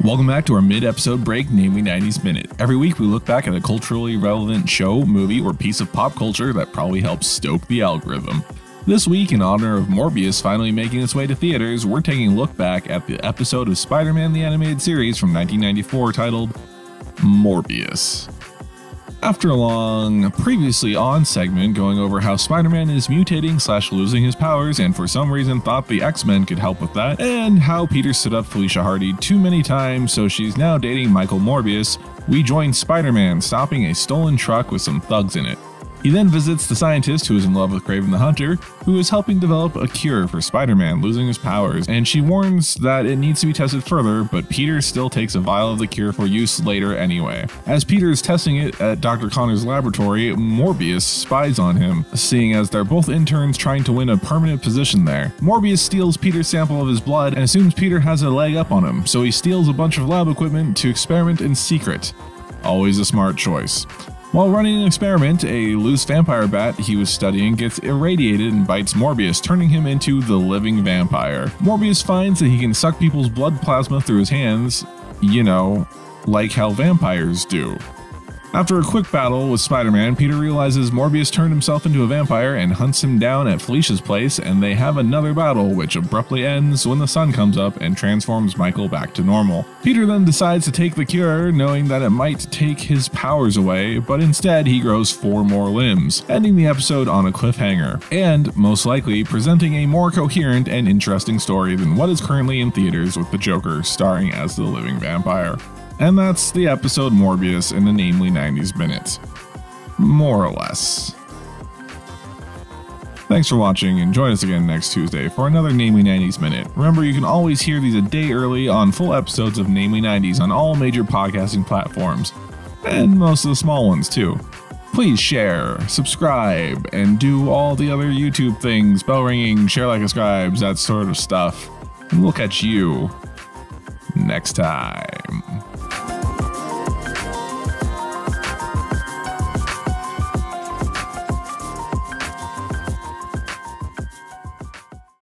Welcome back to our mid-episode break, namely 90s Minute. Every week we look back at a culturally relevant show, movie, or piece of pop culture that probably helps stoke the algorithm. This week, in honor of Morbius finally making its way to theaters, we're taking a look back at the episode of Spider-Man the Animated Series from 1994 titled Morbius. After a long previously on segment going over how Spider-Man is mutating / losing his powers and for some reason thought the X-Men could help with that, and how Peter stood up Felicia Hardy too many times so she's now dating Michael Morbius, we join Spider-Man stopping a stolen truck with some thugs in it. He then visits the scientist who is in love with Kraven the Hunter, who is helping develop a cure for Spider-Man losing his powers, and she warns that it needs to be tested further, but Peter still takes a vial of the cure for use later anyway. As Peter is testing it at Dr. Connor's laboratory, Morbius spies on him, seeing as they're both interns trying to win a permanent position there. Morbius steals Peter's sample of his blood and assumes Peter has a leg up on him, so he steals a bunch of lab equipment to experiment in secret. Always a smart choice. While running an experiment, a loose vampire bat he was studying gets irradiated and bites Morbius, turning him into the living vampire. Morbius finds that he can suck people's blood plasma through his hands, you know, like how vampires do. After a quick battle with Spider-Man, Peter realizes Morbius turned himself into a vampire and hunts him down at Felicia's place, and they have another battle which abruptly ends when the sun comes up and transforms Michael back to normal. Peter then decides to take the cure, knowing that it might take his powers away, but instead he grows 4 more limbs, ending the episode on a cliffhanger, and, most likely, presenting a more coherent and interesting story than what is currently in theaters with the Joker starring as the living vampire. And that's the episode Morbius in the namely 90s Minute. More or less. Thanks for watching, and join us again next Tuesday for another Namely 90s Minute. Remember, you can always hear these a day early on full episodes of Namely 90s on all major podcasting platforms, and most of the small ones too. Please share, subscribe, and do all the other YouTube things, bell ringing, share like and subscribes, that sort of stuff. And we'll catch you next time.